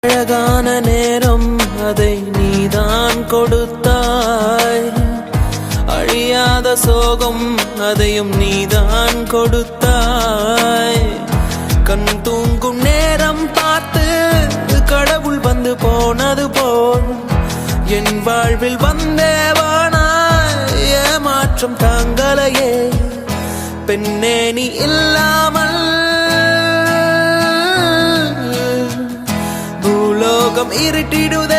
அழகான நேரம் அதை நீதான் கொடுத்தாய், அழியாத சோகம் அதையும் நீதான் கொடுத்தாய். கண் தூங்கும் நேரம் பார்த்து கடவுள் வந்து போனது போல் என் வாழ்வில் வந்தேவானா ஏமாற்றம் தாங்களையே. பெண்ணே நீ இல்லாமல் பூலோகம் இருட்டிடுதே.